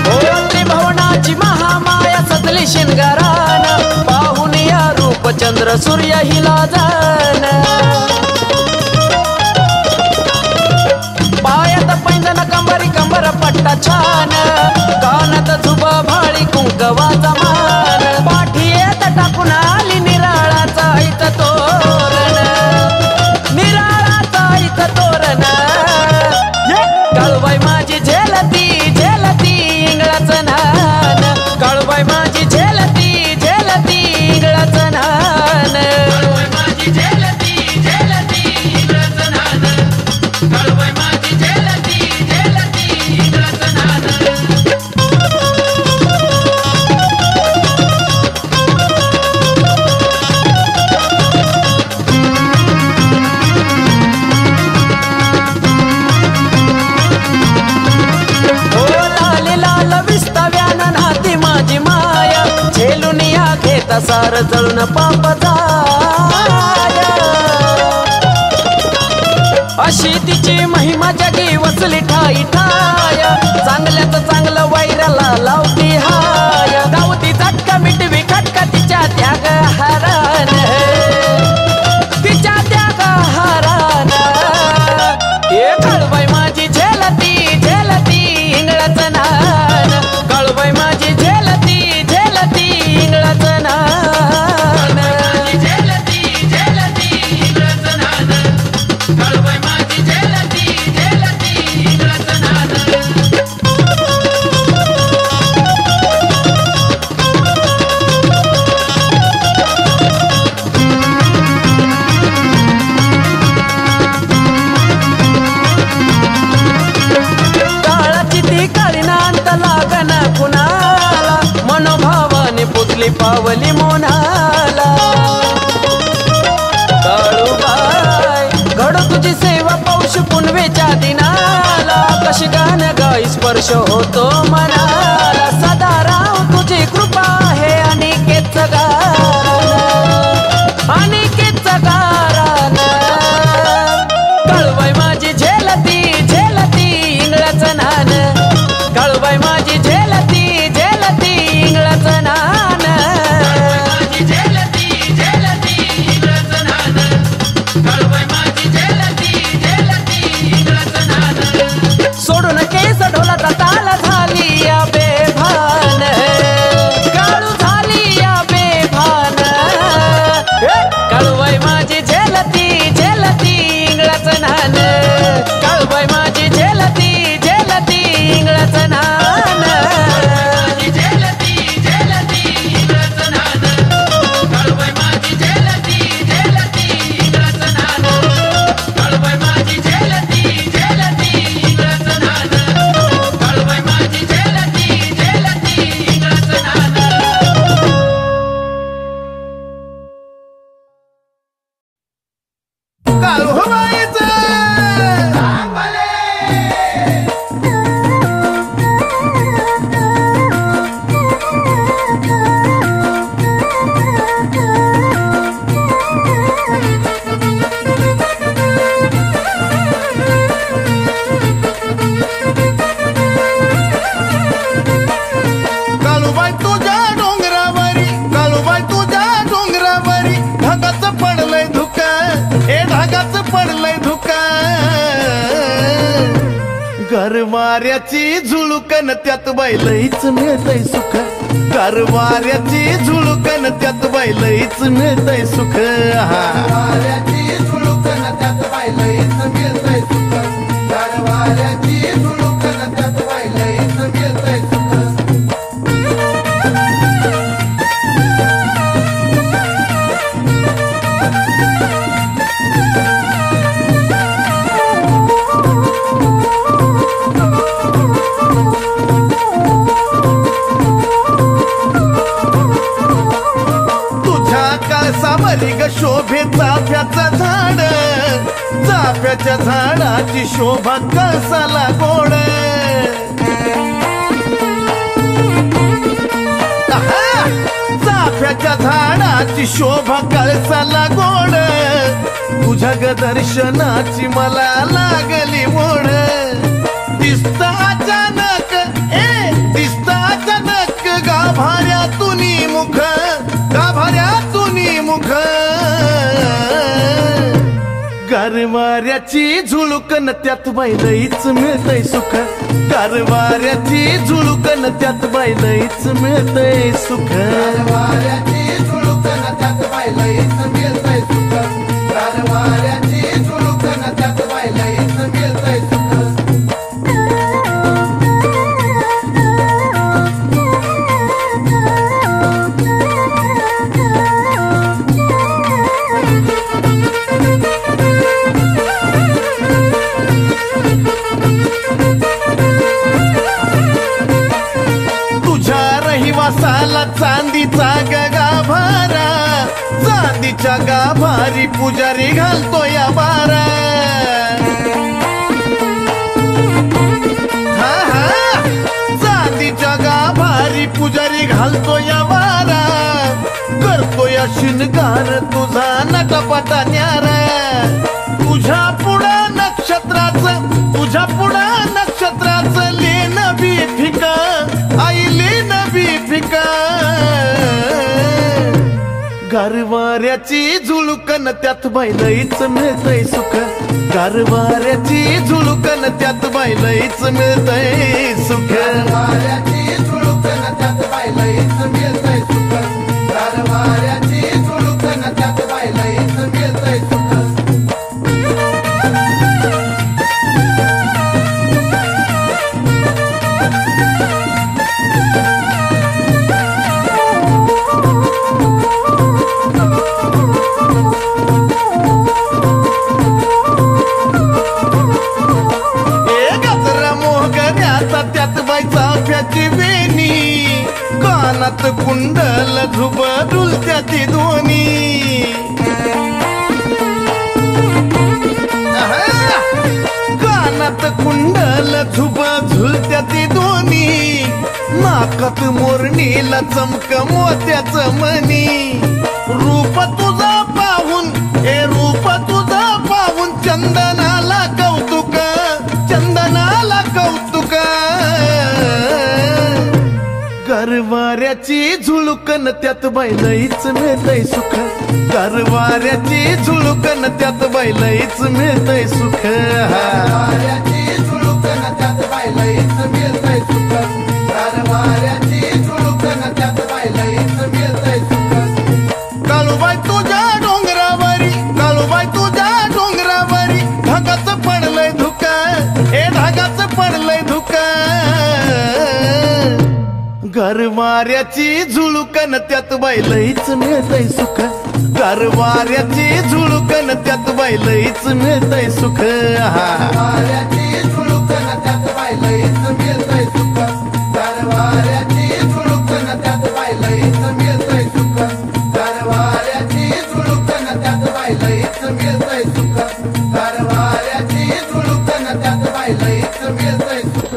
त्रिभुवनाची महामाया सजली शिंगारान पाहून या रूप चंद्र सूर्य हिला जान पायात पैंजन कंबरी कंबर पट्टा छान कानात झुबा भाळी कुंकवाचा मान पाठी येत टाकून आली निराळाचा ऐत तोरण निराळाचा ऐत तोरण काळूबाई माझी झेलती झेलती इंगळाचं नान काळूबाई माझी झेलती झेलती इंगळाचं नान माझी झेलती झेलती इंगळाचं नान काळूबाई माझी झेलती झेलती इंगळाचं नान सार जळून पाप जाय अशी तिची महिमा जगी वचली ठाई ठाय चांगल्याच चांगलं वैराला लावती हाय गावती झटका मिटवी खटका तिच्या त्याग हरण तिच्या त्याग हरण हे काळूबाई माझी झेलती झेलती इंगळाचं नान काळूबाई माझी झेलती झेलती इंगळाचं नान अशी गाण गाई स्पर्श होतो मनाला सदा राव तुझी कृपा आहे अनिकेत गारान अनिकेत गारान कळवाय माझी झेलती झेलती इंगळाचं नान कळवाय माझी झेलती झेलती इंगळाचं नान सोडून केस ढोलाचा ताल झाली या बेभान काळू झाली या बेभान कळवाय माझी झेलती झेलती इंगळाचं नान कळवाय माझी झेलती झेलती इंगळाचं नान कारवाऱ्याची झुळूकन त्यात बाई लईच मिळतय सुख कारवाऱ्याची झुळूकन त्यात बाई लईच मिळतय सुख कारवाऱ्याची झुळूकन त्यात बाई लईच मिळतय सुख कारवाऱ्याची झुळूकन त्यात बाई लईच मिळतय सुख ग शोभे चाफ्याचं झाड चाफ्याच्या झाडाची शोभा कळसाला गोड चाफ्याच्या झाडाची शोभा कळसाला गोड तुझ्या ग दर्शनाची मला लागली मोड दिसत अचानक दिसत अचानक गाभाऱ्यातून मुख गाभाऱ्यातून मुख कारवाऱ्याची झुळूकन त्यात बाई लईच मिळतय सुख कारवाऱ्याची झुळूकन त्यात बाई लईच मिळतय सुख कारवाऱ्याची झुळूकन त्यात बाई लईच मिळतय सुख कारवाऱ्याची झुळूकन त्यात बाई लईच मिळतय सुख साला चांदीचा गाभारा चांदीच्या गाभारी पुजारी घालतो या बारा चांदीच्या गाभारी पुजारी घालतो या बारा करतो या शिनगार तुझा नटपटा न्यारा तुझ्या पुढा नक्षत्राचं लेन बी फिका आई लेन बी फिका कारवाऱ्याची झुळूकन त्यात बाई लईच मिळतय सुख कारवाऱ्याची झुळूकन त्यात बाई लईच मिळतय सुख कारवाऱ्याची झुळूकन त्यात बाई लईच मिळतय सुख कारवाऱ्याची झुळूकन त्यात बाई लईच मिळतय सुख कानात कुंडल झुब डुलत्या ती दोन्ही कानात कुंडल झुब हातात मोरणीला चमक मोत्याच मनी रूप तुझं पाहून रूप तुझं पाहून चंदनाला कौतुक चंदनाला कौतुक गरवाऱ्याची झुळकन त्यात बैलईच मिळतय सुख गरवाऱ्याची झुळकन त्यात बैलईच मिळतय सुख गरवाऱ्याची झुळकन त्यात बैलईच मिळतय सुख गरवाऱ्याची झुळकन त्यात बैलईच मिळतय सुख काळूबाई तुझ्या डोंगरावरी काळूबाई तुझ्या डोंगरावरी ढगाच पडलंय धुका ढगाच पडलंय धुका गरवाऱ्याची झुळकन त्यात बैलईच मिळतय सुख गरवाऱ्याची झुळकन त्यात बैलईच मिळतय सुख गरवाऱ्याची झुळकन त्यात बैलईच मिळतय सुख गरवाऱ्याची झुळकन त्यात बैलईच मिळतय सुख गरवाऱ्याची झुळकन त्यात बैलईच मिळतय सुख गरवाऱ्याची झुळकन त्यात बैलईच मिळतय सुख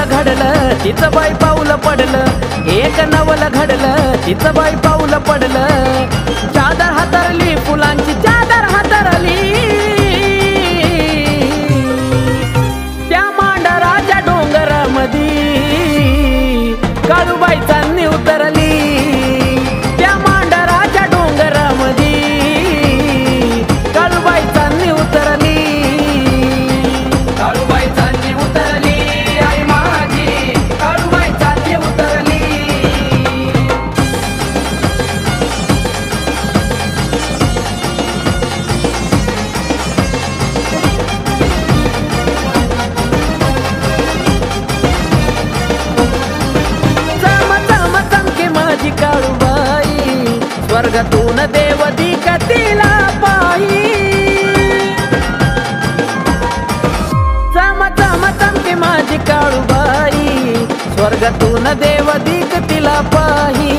घडलं तिचं बाई पाऊलं पडलं एक नवल घडलं तिचं बाई पाऊलं पडलं चादर हातरली फुलांची चादर हातरली त्या मांडराच्या डोंगरामधी काळूबाई चांदणी उतरली त्या मांडराच्या डोंगरामधी काळूबाई चांदणी उतरली काळूबाई चांदणी उतरली स्वर्गातून देव दिकतीला पाही चम चम चमके माझी काळूबाई स्वर्गातून देव दिकतीला पाही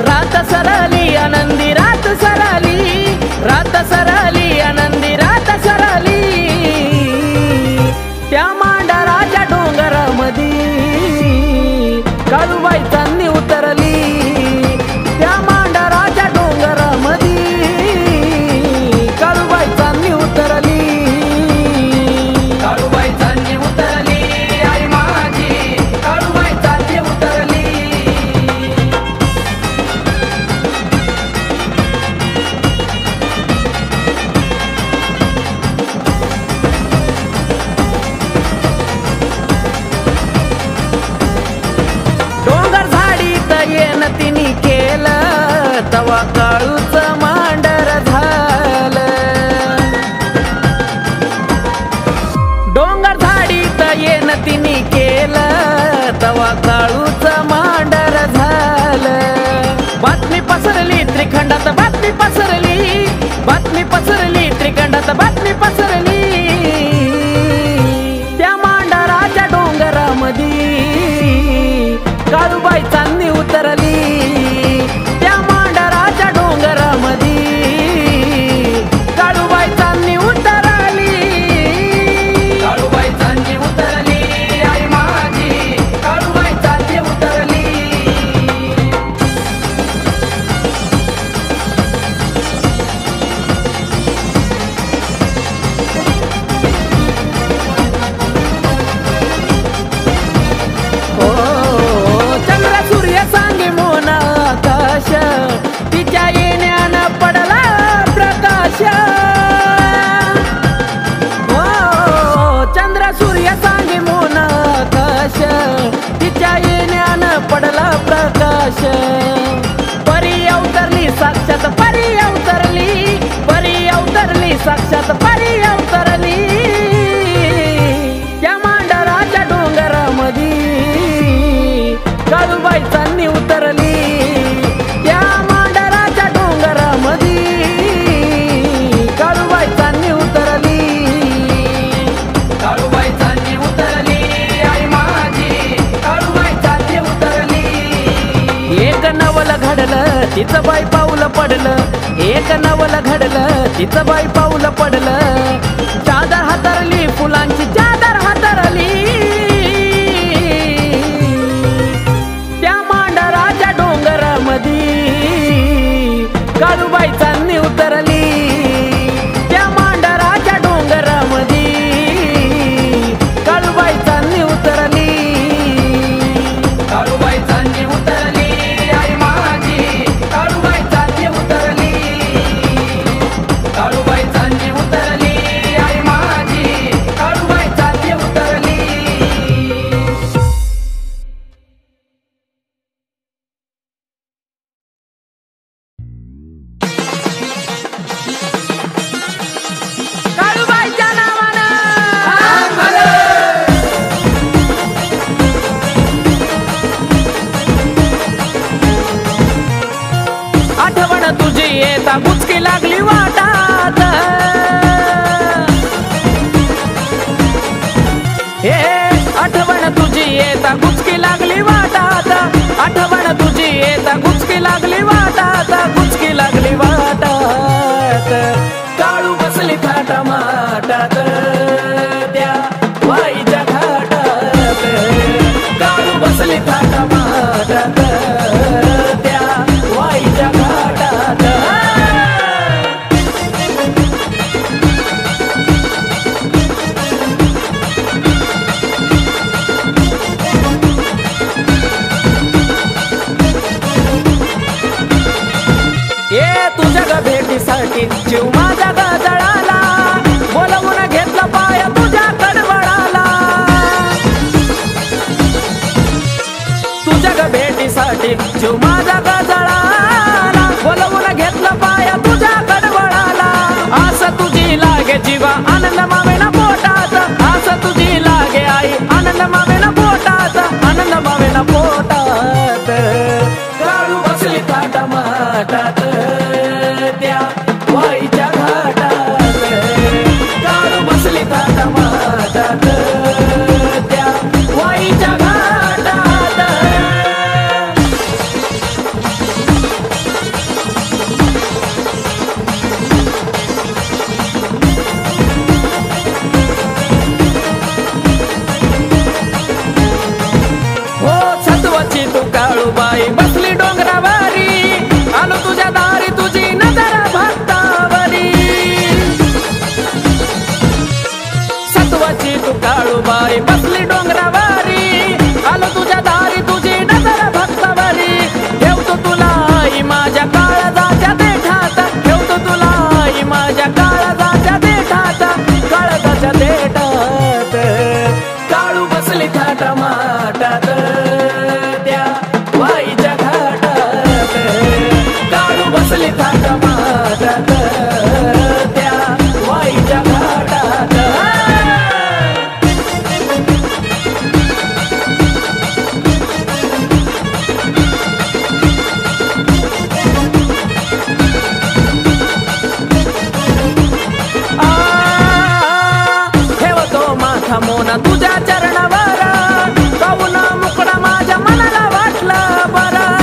रात सरली आनंदी रात सरली रात सरली आनंदी रात सरली त्या मांडराच्या डोंगरामधी काळूबाई चांदणी उतरली त्या मांडराच्या डोंगरामधी काळूबाई चांदणी उतरली काळूबाई चांदणी उतरली आई माझी काळूबाई चांदणी उतरली डोंगर झाडीत येन तिनी केलं तवा काळूच मांडर झालं डोंगर झाडीत येन तिनी केलं तवा काळूच मांडर झालं बातमी पसरली त्रिखंडात बातमी पसरली बातमी पसरली त्रिखंडात बातमी पसरली त्या मांडराच्या डोंगरामधी काळूबाई चांदणी उतरली त्या मांडराच्या डोंगरामधी काळूबाई चांदणी उतरली काळूबाई चांदणी उतरली आई माझी काळूबाई चांदणी उतरली सांगे मोना आकाश तिच्या येण्यानं पडला प्रकाश चंद्र सूर्य सांगे मोना आकाश तिच्या येण्यानं पडला प्रकाश परी अवतरली साक्षात परी अवतरली परी अवतरली साक्षात परी अवतरली त्या मांडराच्या डोंगरामधी काळूबाई चांदणी उतरली त्या मांडराच्या डोंगरामधी काळूबाई चांदणी उतरली काळूबाई चांदणी उतरली तिचं बाई पाऊल पडलं एक नवल घडलं तिचं बाई पाऊल पडलं चादर हातरली फुलांची चादर हातरली त्या मांडराच्या डोंगरामधी काळूबाई चांदणी उतरली त्या मांडराच्या डोंगरामधी काळूबाई चांदणी उतरली काळूबाई चांदणी उतरली आई माझी काळूबाई चांदणी उतरली काळूबाई चांदणी उतरली आई माझी काळूबाई चांदणी उतरली काळूबाईच्या नावानं आठवण तुझी येता बुचकी लागली वाटात हे आठवण तुझी येता गुचकी लागली वाटात आठवण तुझी येता गुचकी लागली वाटात गुचकी लागली वाटात काळू बसली थाटा माटात त्या वाईच्या घाटात काळू बसली थाटा माटात त्या वाईच्या घाटात ये तुझ्या ग भेटीसाठी जीव माझा गजळाला बोलवून घेतला पाय तुझ्या कडवळाला तुझ्या ग भेटीसाठी जीव माझा गजळाला बोलवून घेतला पाय तुझ्या कडवळाला आस तुझी लागे जीवा आनंद मावेना पोटात आस तुझी लागे आई आनंद मावेना पोटात आनंद मावेना पोटात काळू बसली थाटा माटात त्या वाईच्या घाटात काळू बसली थाटा माटात त्या वाईच्या घाटात हो सत्वाची तू काळूबाई बसली डोंगरावारी आलो तुझ्या दारी तुझी नजर भक्तावरी सत्वाची तू काळूबाई बसली डोंगरावारी आलो तुझ्या दारी तुझी नजर भक्तावरी ठेवतो तुला आई माझ्या काळजाच्या देठात ठेवतो तुला आई माझ्या काळजाच्या देठात काळजाच्या देठात काळू बसली थाटा माटात त्या वाईच्या घाटात काळू बसली थाटा माटात त्या वाईच्या घाटात ठेवतो माथा मोना तुझ्या चरणावर काऊन मुकडा माझ्या मनाला वाटलं बरं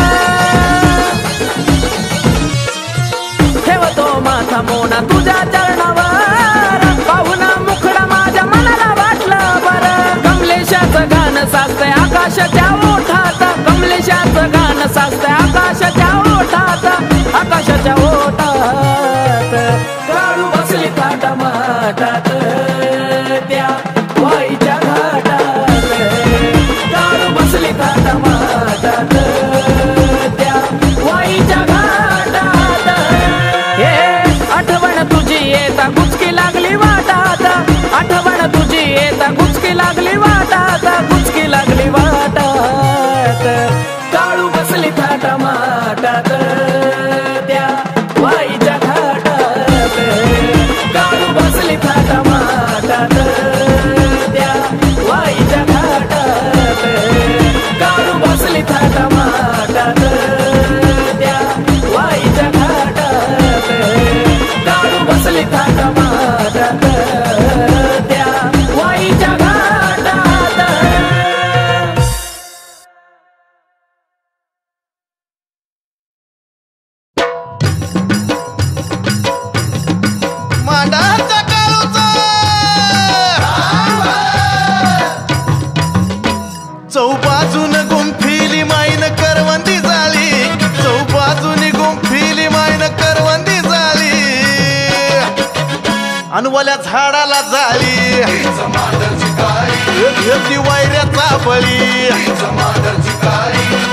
ठेवतो माथा मोना तुझ्या चरणावर काऊन मुकडा माझ्या मनाला वाटलं बरं कमलेशाचं गाणं साचतंय आकाशाच्या ओठात कमलेशाचं गाणं साचतंय आकाशाच्या ओठात आकाशाच्या ओठात काळू बसली थाटा माटात त्या वाईच्या घाटात काळू बसली थाटा माटात त्या वाईच्या घाटात हे आठवण तुझी येता गुचकी लागली वाटात आठवण तुझी येता गुचकी लागली वाटात गुचकी लागली वाटात काळू बसली थाटा माटात त्या वाईच्या अनवल्या झाडाला जाळी घेतली वायऱ्याचा बळी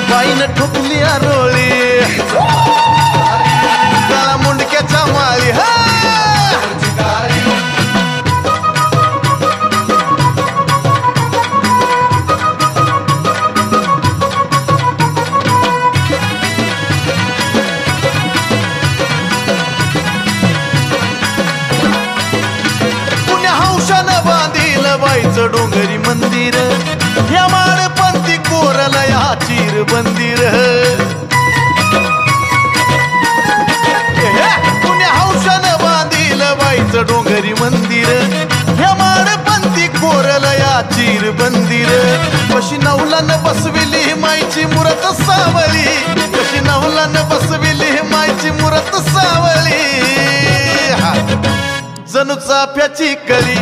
बाईनं ठोकली आरोळी काळा मुंडक्याच्या माळी हा बाईचं डोंगरी मंदिर या माळपंथी कोरला या चिर बंदिर पुण्या हौशानं बांधील बाईचं डोंगरी मंदिर या माळपंथी कोरला या चिर बंदिर कशी नवलानं बसविली माईची मूरत सावली कशी नवलानं बसविली माईची मूरत सावली जणू चाफ्याची कली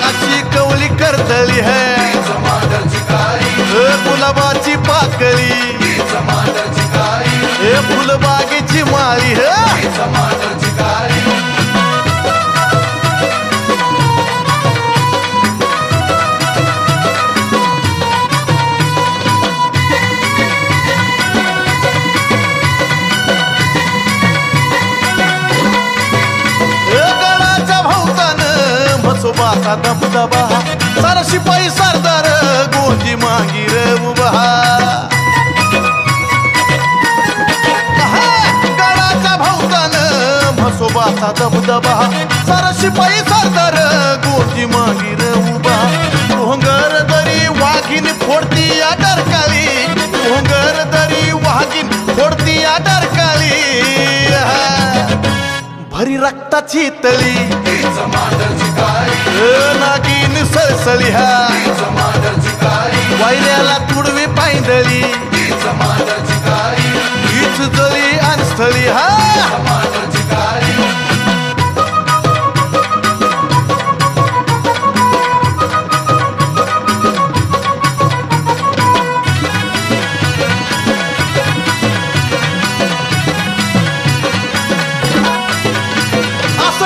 अशी कवली करतली है गुलाबाची पाकळी फुलबागेची माळी सोबाचा दबदबा सारा शिपाई सरदार गोंजी मागीर उभा गडाच्या भोवतान म्हसोबाचा दबदबा सारा शिपाई सरदार गोंजी मागीर उभा भोंगर दरी वाघीन फोडती या डरकाळी भोंगर दरी वाघीन फोडती या डरकाळी भरी रक्ताची तळी नागिन सळसळी हा वायऱ्याला तुडवी पायंदळी हीच जळी अनस्थळी हा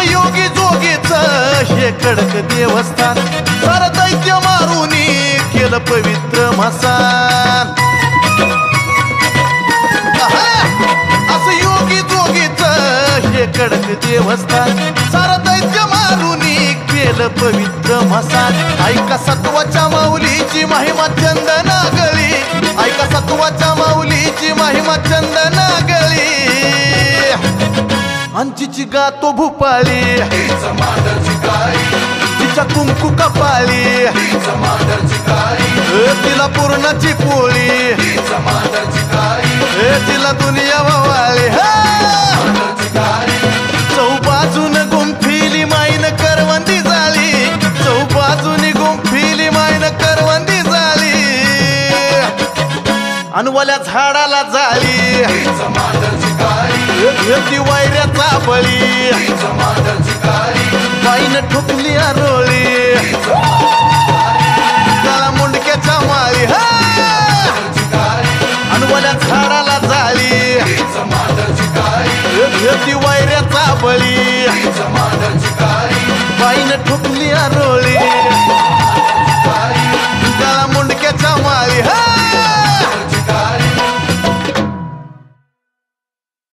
योगी जोगीच हे कडक देवस्थान सार दैत्य मारून केलं पवित्र मसान असं योगी जोगीच हे कडक देवस्थान सार दैत्य मारून केलं पवित्र मसान ऐका सत्वाच्या माऊलीची महिमा चंदना गळी ऐका सत्वाच्या माऊलीची महिमा चंदना गळी अंचीची गातो भूपाळी तिच्या कुंकू कपाळी तिला पूर्णाची पोळी तिला दुनिया वावाळी चौबाजून गुंफिली माईन करवंदी झाली चौबाजून गुंफिली माईन करवंदी झाली अनवल्या झाडाला जाळी घेतली वायऱ्याचा बळी बाईनं ठोकली आरोळी काळा मुंडक्याच्या माळी अनवल्या झाडाला जाळी घेतली वायऱ्याचा बळी बाईनं ठोकली आरोळी